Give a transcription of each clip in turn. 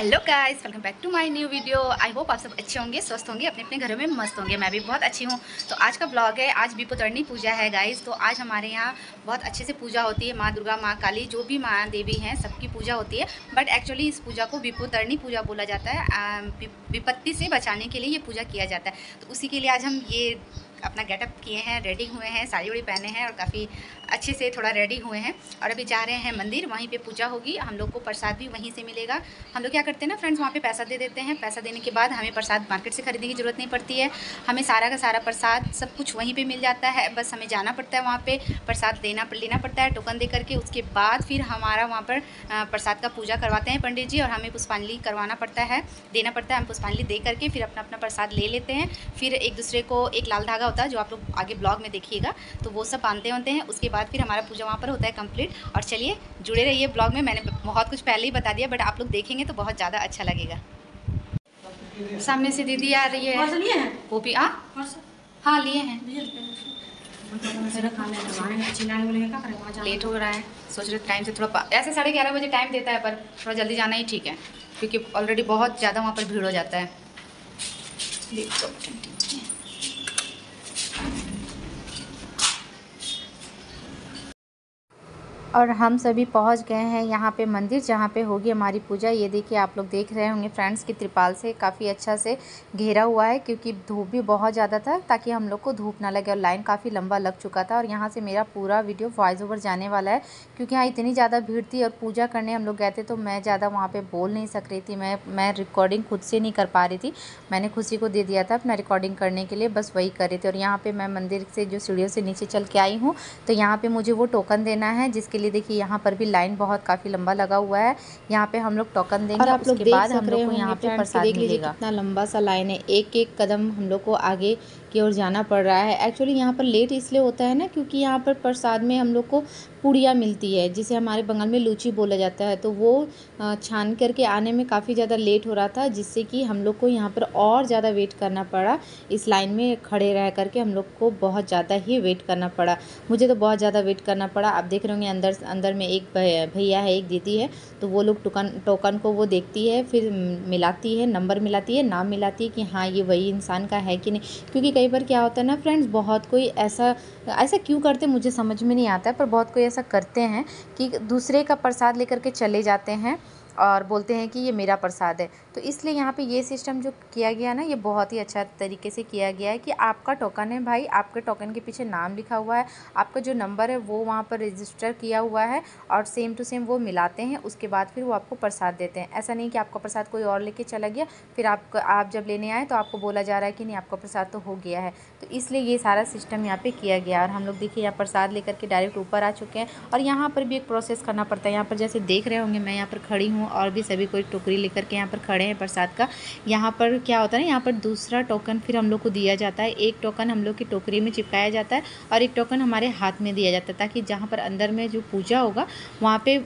Hello guys, welcome back to my new video. I hope आप सब अच्छे होंगे, स्वस्थ होंगे, अपने अपने घरों में मस्त होंगे। मैं भी बहुत अच्छी हूँ। तो आज का ब्लॉग है, आज विपुतरणी पूजा है गाइस। तो आज हमारे यहाँ बहुत अच्छे से पूजा होती है। माँ दुर्गा, माँ काली, जो भी माँ देवी हैं सबकी पूजा होती है। बट एक्चुअली इस पूजा को विपुतरणी पूजा बोला जाता है। विपत्ति से बचाने के लिए ये पूजा किया जाता है। तो उसी के लिए आज हम ये अपना गेटअप किए हैं, रेडी हुए हैं, साड़ी उड़ी पहने हैं और काफ़ी अच्छे से थोड़ा रेडी हुए हैं। और अभी जा रहे हैं मंदिर, वहीं पे पूजा होगी। हम लोग को प्रसाद भी वहीं से मिलेगा। हम लोग क्या करते हैं ना फ्रेंड्स, वहाँ पे पैसा दे देते हैं। पैसा देने के बाद हमें प्रसाद मार्केट से खरीदने की ज़रूरत नहीं पड़ती है। हमें सारा का सारा प्रसाद सब कुछ वहीं पे मिल जाता है। बस हमें जाना पड़ता है, वहाँ पे प्रसाद लेना पड़ता है टोकन दे करके। उसके बाद फिर हमारा वहाँ पर प्रसाद का पूजा करवाते हैं पंडित जी, और हमें पुष्पांजलि करवाना पड़ता है, देना पड़ता है। हम पुष्पांजलि दे करके फिर अपना अपना प्रसाद ले लेते हैं। फिर एक दूसरे को एक लाल धागा होता है जो आप लोग आगे ब्लॉग में देखिएगा, तो वो सब बांधते होते हैं। उसके बाद फिर हमारा पूजा वहाँ पर होता है कंप्लीट। और चलिए जुड़े रहिए ब्लॉग में। मैंने बहुत कुछ पहले ही बता दिया, बट आप लोग देखेंगे तो बहुत ज़्यादा अच्छा लगेगा। सामने से दीदी आ रही है। वो भी हाँ लिए हैं। लेट हो रहा है, सोच रहे टाइम से थोड़ा, ऐसे 11:30 बजे टाइम देता है, पर थोड़ा जल्दी जाना ही ठीक है, क्योंकि ऑलरेडी बहुत ज़्यादा वहाँ पर भीड़ हो जाता है। और हम सभी पहुंच गए हैं यहाँ पे मंदिर, जहाँ पे होगी हमारी पूजा। ये देखिए, आप लोग देख रहे होंगे फ्रेंड्स की त्रिपाल से काफ़ी अच्छा से घेरा हुआ है, क्योंकि धूप भी बहुत ज़्यादा था, ताकि हम लोग को धूप ना लगे। और लाइन काफ़ी लंबा लग चुका था। और यहाँ से मेरा पूरा वीडियो वॉइस ओवर जाने वाला है, क्योंकि यहाँ इतनी ज़्यादा भीड़ थी। और पूजा करने हम लोग गए थे, तो मैं ज़्यादा वहाँ पर बोल नहीं सक रही थी। मैं रिकॉर्डिंग खुद से नहीं कर पा रही थी। मैंने खुशी को दे दिया था अपना रिकॉर्डिंग करने के लिए, बस वही कर रही थी। और यहाँ पर मैं मंदिर से जो सीढ़ियों से नीचे चल के आई हूँ, तो यहाँ पर मुझे वो टोकन देना है, जिसके लिए देखिए यहाँ पर भी लाइन बहुत काफ़ी लंबा लगा हुआ है। यहाँ पे हम लोग टोकन देंगे, और आप लोग देख सक रहे होंगे यहाँ पे प्रसाद देख लीजिए कितना लंबा सा लाइन है। एक एक कदम हम लोग को आगे की ओर जाना पड़ रहा है। एक्चुअली यहाँ पर लेट इसलिए होता है ना, क्योंकि यहाँ पर प्रसाद में हम लोग को पूड़ियाँ मिलती है, जिसे हमारे बंगाल में लूची बोला जाता है। तो वो छान करके आने में काफ़ी ज़्यादा लेट हो रहा था, जिससे कि हम लोग को यहाँ पर और ज़्यादा वेट करना पड़ा। इस लाइन में खड़े रह करके हम लोग को बहुत ज़्यादा ही वेट करना पड़ा। मुझे तो बहुत ज़्यादा वेट करना पड़ा। आप देख रहे होंगे अंदर में एक भैया है, एक दीदी है, तो वो लोग टोकन को वो देखती है, फिर मिलाती है, नंबर मिलाती है, नाम मिलाती है कि हाँ ये वही इंसान का है कि नहीं। क्योंकि कई बार क्या होता है ना फ्रेंड्स, बहुत कोई ऐसा क्यों करते मुझे समझ में नहीं आता है, पर बहुत कोई ऐसा करते हैं कि दूसरे का प्रसाद लेकर के चले जाते हैं और बोलते हैं कि ये मेरा प्रसाद है। तो इसलिए यहाँ पे ये सिस्टम जो किया गया ना, ये बहुत ही अच्छा तरीके से किया गया है कि आपका टोकन है भाई, आपके टोकन के पीछे नाम लिखा हुआ है, आपका जो नंबर है वो वहाँ पर रजिस्टर किया हुआ है, और सेम टू सेम वो मिलाते हैं। उसके बाद फिर वो आपको प्रसाद देते हैं। ऐसा नहीं कि आपका प्रसाद कोई और लेके चला गया, फिर आप जब लेने आए तो आपको बोला जा रहा है कि नहीं आपका प्रसाद तो हो गया है। तो इसलिए ये सारा सिस्टम यहाँ पर किया गया। और हम लोग देखिए यहाँ प्रसाद लेकर के डायरेक्ट ऊपर आ चुके हैं। और यहाँ पर भी एक प्रोसेस करना पड़ता है। यहाँ पर जैसे देख रहे होंगे, मैं यहाँ पर खड़ी हूँ और भी सभी कोई टोकरी लेकर के यहाँ पर खड़े हैं प्रसाद का। यहाँ पर क्या होता है ना, यहाँ पर दूसरा टोकन फिर हम लोग को दिया जाता है। एक टोकन हम लोग की टोकरी में चिपकाया जाता है, और एक टोकन हमारे हाथ में दिया जाता है, ताकि जहाँ पर अंदर में जो पूजा होगा, वहाँ पे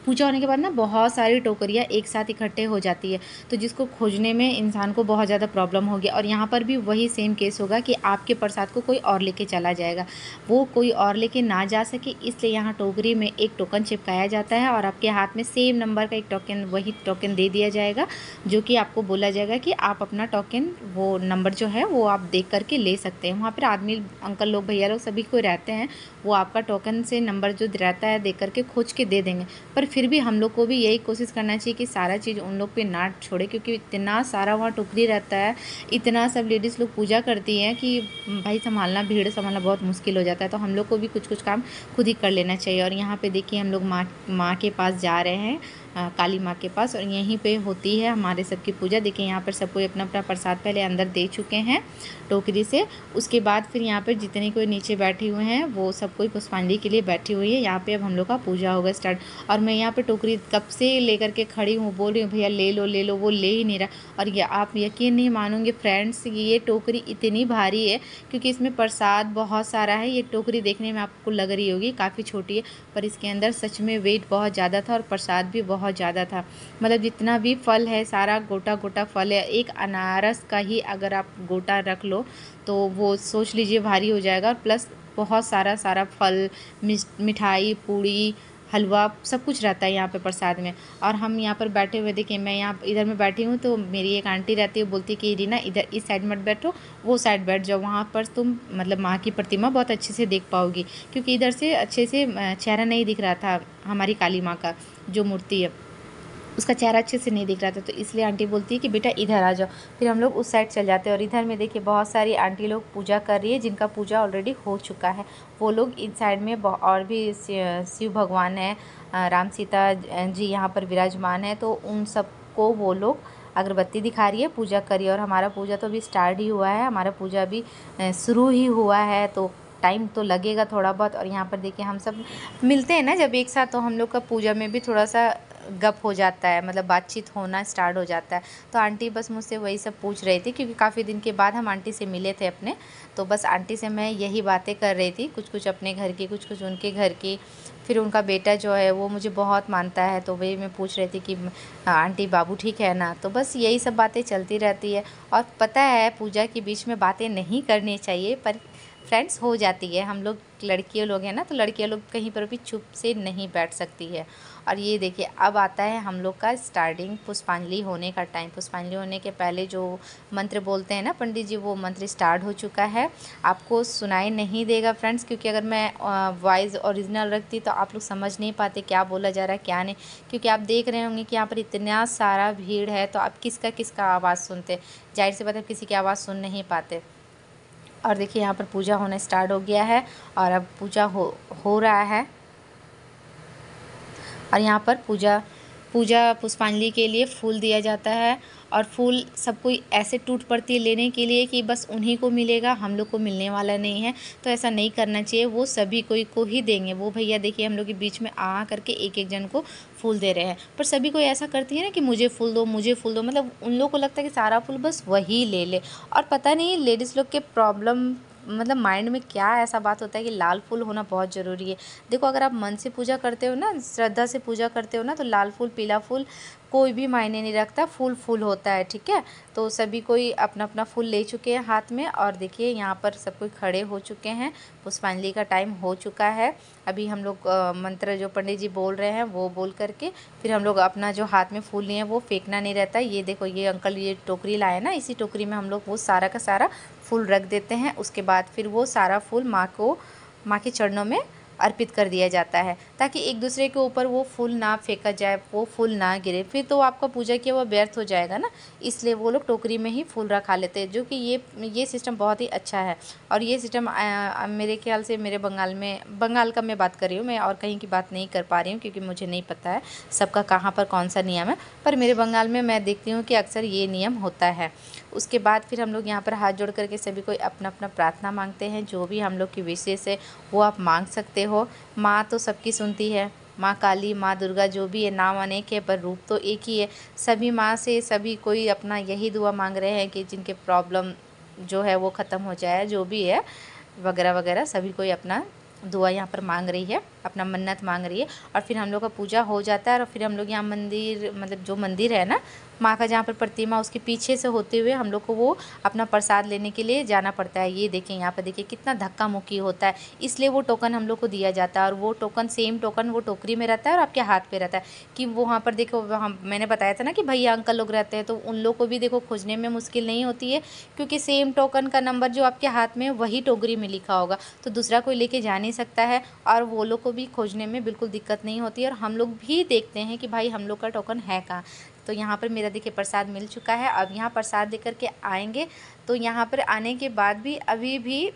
पूजा होने के बाद ना बहुत सारी टोकरियाँ एक साथ इकट्ठे हो जाती है, तो जिसको खोजने में इंसान को बहुत ज़्यादा प्रॉब्लम होगी। और यहाँ पर भी वही सेम केस होगा कि आपके प्रसाद को कोई और लेके चला जाएगा, वो कोई और लेके ना जा सके, इसलिए यहाँ टोकरी में एक टोकन चिपकाया जाता है, और आपके हाथ में सेम नंबर का एक टोकन, वही टोकन दे दिया जाएगा, जो कि आपको बोला जाएगा कि आप अपना टोकन, वो नंबर जो है वो आप देख करके ले सकते हैं। वहाँ पर आदमी, अंकल लोग, भैया लोग सभी को रहते हैं, वो आपका टोकन से नंबर जो रहता है देख करके खोज के दे देंगे। पर फिर भी हम लोग को भी यही कोशिश करना चाहिए कि सारा चीज़ उन लोग पे ना छोड़े, क्योंकि इतना सारा वहाँ टोकरी रहता है, इतना सब लेडीज़ लोग पूजा करती हैं कि भाई संभालना, भीड़ संभालना बहुत मुश्किल हो जाता है। तो हम लोग को भी कुछ कुछ काम खुद ही कर लेना चाहिए। और यहाँ पे देखिए हम लोग माँ के पास जा रहे हैं, काली माँ के पास, और यहीं पे होती है हमारे सबकी पूजा। देखिए यहाँ पर सब कोई अपना अपना प्रसाद पहले अंदर दे चुके हैं टोकरी से। उसके बाद फिर यहाँ पर जितने कोई नीचे बैठे हुए हैं, वो सब कोई पुष्पांजलि के लिए बैठी हुई है। यहाँ पे अब हम लोग का पूजा होगा स्टार्ट। और मैं यहाँ पे टोकरी कब से लेकर के खड़ी हूँ, बोल रही हूँ भैया ले लो ले लो, वो ले ही नहीं रहा। और ये आप यकीन नहीं मानोगे फ्रेंड्स, ये टोकरी इतनी भारी है, क्योंकि इसमें प्रसाद बहुत सारा है। ये टोकरी देखने में आपको लग रही होगी काफ़ी छोटी है, पर इसके अंदर सच में वेट बहुत ज़्यादा था, और प्रसाद भी बहुत ज़्यादा था। मतलब जितना भी फल है, सारा गोटा गोटा फल है। एक अनारस का ही अगर आप गोटा रख लो, तो वो सोच लीजिए भारी हो जाएगा। और प्लस बहुत सारा फल, मिठाई, पूड़ी, हलवा सब कुछ रहता है यहाँ पे प्रसाद में। और हम यहाँ पर बैठे हुए, देखिए मैं यहाँ इधर में बैठी हूँ तो मेरी एक आंटी रहती है, बोलती है कि रीना इधर इस साइड मत बैठो, वो साइड बैठ जाओ, वहाँ पर तुम मतलब माँ की प्रतिमा बहुत अच्छे से देख पाओगी, क्योंकि इधर से अच्छे से चेहरा नहीं दिख रहा था हमारी काली माँ का जो मूर्ति है, उसका चेहरा अच्छे से नहीं दिख रहा था, तो इसलिए आंटी बोलती है कि बेटा इधर आ जाओ। फिर हम लोग उस साइड चल जाते हैं और इधर में देखिए बहुत सारी आंटी लोग पूजा कर रही है, जिनका पूजा ऑलरेडी हो चुका है। वो लोग इन साइड में और भी शिव भगवान है, राम सीता जी यहाँ पर विराजमान है, तो उन सबको वो लोग अगरबत्ती दिखा रही है, पूजा करिए। और हमारा पूजा तो अभी स्टार्ट ही हुआ है, हमारा पूजा अभी शुरू ही हुआ है, तो टाइम तो लगेगा थोड़ा बहुत। और यहाँ पर देखिए हम सब मिलते हैं ना जब एक साथ, तो हम लोग का पूजा में भी थोड़ा सा गप हो जाता है, मतलब बातचीत होना स्टार्ट हो जाता है। तो आंटी बस मुझसे वही सब पूछ रही थी, क्योंकि काफ़ी दिन के बाद हम आंटी से मिले थे अपने, तो बस आंटी से मैं यही बातें कर रही थी, कुछ कुछ अपने घर की, कुछ कुछ उनके घर की। फिर उनका बेटा जो है वो मुझे बहुत मानता है, तो वही मैं पूछ रही थी कि आंटी बाबू ठीक है ना, तो बस यही सब बातें चलती रहती है। और पता है पूजा के बीच में बातें नहीं करनी चाहिए, पर फ्रेंड्स हो जाती है। हम लोग लड़कियों लोग हैं ना, तो लड़कियां लोग कहीं पर भी चुप से नहीं बैठ सकती है। और ये देखिए अब आता है हम लोग का स्टार्टिंग, पुष्पांजलि होने का टाइम। पुष्पांजलि होने के पहले जो मंत्र बोलते हैं ना पंडित जी, वो मंत्र स्टार्ट हो चुका है। आपको सुनाई नहीं देगा फ्रेंड्स, क्योंकि अगर मैं वॉइस ओरिजिनल रखती तो आप लोग समझ नहीं पाते क्या बोला जा रहा है क्या नहीं, क्योंकि आप देख रहे होंगे कि यहाँ पर इतना सारा भीड़ है, तो आप किसका किसका आवाज़ सुनते, जाहिर सी बात है किसी की आवाज़ सुन नहीं पाते। और देखिए यहाँ पर पूजा होना स्टार्ट हो गया है, और अब पूजा हो रहा है। और यहाँ पर पूजा पुष्पांजलि के लिए फूल दिया जाता है, और फूल सब कोई ऐसे टूट पड़ती है लेने के लिए कि बस उन्हीं को मिलेगा, हम लोग को मिलने वाला नहीं है। तो ऐसा नहीं करना चाहिए, वो सभी कोई को ही देंगे। वो भैया देखिए हम लोग के बीच में आ करके एक एक जन को फूल दे रहे हैं, पर सभी कोई ऐसा करती है ना कि मुझे फूल दो, मुझे फूल दो, मतलब उन लोग को लगता है कि सारा फूल बस वही ले ले। और पता नहीं लेडीज़ लोग के प्रॉब्लम, मतलब माइंड में क्या ऐसा बात होता है कि लाल फूल होना बहुत ज़रूरी है। देखो अगर आप मन से पूजा करते हो ना, श्रद्धा से पूजा करते हो ना, तो लाल फूल पीला फूल कोई भी मायने नहीं रखता, फूल फूल होता है, ठीक है। तो सभी कोई अपना अपना फूल ले चुके हैं हाथ में, और देखिए यहाँ पर सब कोई खड़े हो चुके हैं, पुष्पांजलि का टाइम हो चुका है। अभी हम लोग मंत्र जो पंडित जी बोल रहे हैं वो बोल करके फिर हम लोग अपना जो हाथ में फूल लिए हैं वो फेंकना नहीं रहता। ये देखो ये अंकल ये टोकरी लाए ना, इसी टोकरी में हम लोग वो सारा का सारा फूल रख देते हैं। उसके बाद फिर वो सारा फूल माँ के चरणों में अर्पित कर दिया जाता है, ताकि एक दूसरे के ऊपर वो फूल ना फेंका जाए, वो फूल ना गिरे, फिर तो आपका पूजा किया वो व्यर्थ हो जाएगा ना। इसलिए वो लोग टोकरी में ही फूल रखा लेते हैं, जो कि ये सिस्टम बहुत ही अच्छा है। और ये सिस्टम मेरे ख्याल से मेरे बंगाल का मैं बात कर रही हूँ, मैं और कहीं की बात नहीं कर पा रही हूँ, क्योंकि मुझे नहीं पता है सबका कहाँ पर कौन सा नियम है, पर मेरे बंगाल में मैं देखती हूँ कि अक्सर ये नियम होता है। उसके बाद फिर हम लोग यहाँ पर हाथ जोड़ करके सभी कोई अपना अपना प्रार्थना मांगते हैं, जो भी हम लोग की विशेष है वो आप मांग सकते हो। माँ तो सबकी सुनती है, माँ काली, माँ दुर्गा, जो भी है, नाम अनेक है पर रूप तो एक ही है। सभी माँ से सभी कोई अपना यही दुआ मांग रहे हैं कि जिनके प्रॉब्लम जो है वो ख़त्म हो जाए, जो भी है वगैरह वगैरह, सभी कोई अपना दुआ यहाँ पर मांग रही है, अपना मन्नत मांग रही है। और फिर हम लोग का पूजा हो जाता है, और फिर हम लोग यहाँ मंदिर, मतलब जो मंदिर है ना माँ का, जहाँ पर प्रतिमा, उसके पीछे से होते हुए हम लोग को वो अपना प्रसाद लेने के लिए जाना पड़ता है। ये देखें यहाँ पर देखिए कितना धक्का मुक्की होता है, इसलिए वो टोकन हम लोग को दिया जाता है। और वो टोकन सेम टोकन वो टोकरी में रहता है और आपके हाथ पे रहता है, कि वो वहाँ पर देखो, हम मैंने बताया था ना कि भैया अंकल लोग रहते हैं, तो उन लोग को भी देखो खोजने में मुश्किल नहीं होती है, क्योंकि सेम टोकन का नंबर जो आपके हाथ में वही टोकरी में लिखा होगा, तो दूसरा कोई लेके जा नहीं सकता है, और वो लोग को भी खोजने में बिल्कुल दिक्कत नहीं होती है। और हम लोग भी देखते हैं कि भाई हम लोग का टोकन है कहाँ। तो यहाँ पर मेरा देखिए प्रसाद मिल चुका है, अब यहाँ प्रसाद लेकर के आएंगे। तो यहाँ पर आने के बाद भी अभी भी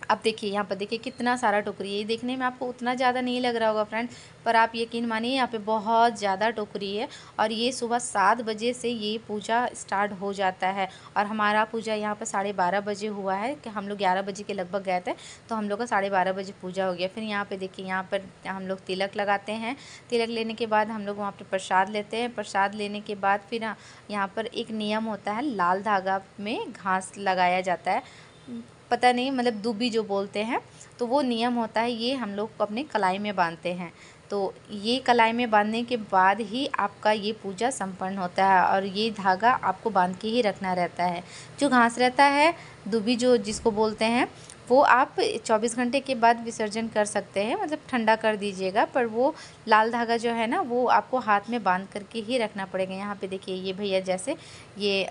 अब देखिए यहाँ पर देखिए कितना सारा टोकरी है। ये देखने में आपको उतना ज़्यादा नहीं लग रहा होगा फ्रेंड्स, पर आप यकीन मानिए यहाँ पे बहुत ज़्यादा टोकरी है। और ये सुबह 7 बजे से ये पूजा स्टार्ट हो जाता है, और हमारा पूजा यहाँ पर 12:30 बजे हुआ है, कि हम लोग 11 बजे के लगभग गए थे, तो हम लोग का 12:30 बजे पूजा हो गया। फिर यहाँ पर देखिए यहाँ पर हम लोग तिलक लगाते हैं, तिलक लेने के बाद हम लोग वहाँ पर प्रसाद लेते हैं। प्रसाद लेने के बाद फिर यहाँ पर एक नियम होता है, लाल धागा में घास लगाया जाता है, पता नहीं मतलब दूबी जो बोलते हैं, तो वो नियम होता है, ये हम लोग अपने कलाई में बांधते हैं। तो ये कलाई में बांधने के बाद ही आपका ये पूजा संपन्न होता है, और ये धागा आपको बांध के ही रखना रहता है। जो घास रहता है, दूबी जो जिसको बोलते हैं, वो आप 24 घंटे के बाद विसर्जन कर सकते हैं, मतलब ठंडा कर दीजिएगा, पर वो लाल धागा जो है ना वो आपको हाथ में बांध करके ही रखना पड़ेगा। यहाँ पे देखिए ये भैया जैसे ये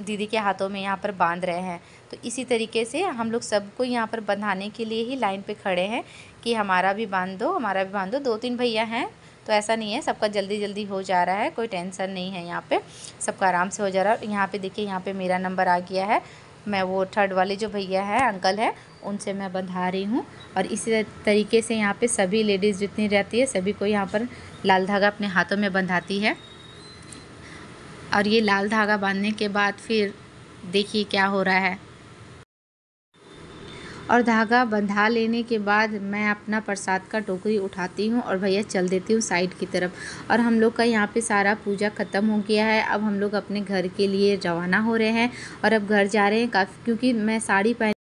दीदी के हाथों में यहाँ पर बांध रहे हैं, तो इसी तरीके से हम लोग सबको यहाँ पर बंधाने के लिए ही लाइन पे खड़े हैं कि हमारा भी बांध दो, हमारा भी बांध दो। 2-3 भैया हैं तो ऐसा नहीं है, सबका जल्दी जल्दी हो जा रहा है, कोई टेंशन नहीं है, यहाँ पे सबका आराम से हो जा रहा है। यहाँ पे देखिए यहाँ पे मेरा नंबर आ गया है, मैं वो थर्ड वाले जो भैया हैं अंकल हैं उनसे मैं बंधा रही हूँ। और इसी तरीके से यहाँ पे सभी लेडीज़ जितनी रहती है सभी को यहाँ पर लाल धागा अपने हाथों में बंधाती है। और ये लाल धागा बांधने के बाद फिर देखिए क्या हो रहा है। और धागा बंधा लेने के बाद मैं अपना प्रसाद का टोकरी उठाती हूँ और भैया चल देती हूँ साइड की तरफ। और हम लोग का यहाँ पे सारा पूजा ख़त्म हो गया है। अब हम लोग अपने घर के लिए रवाना हो रहे हैं और अब घर जा रहे हैं। काफ़ी क्योंकि मैं साड़ी पहन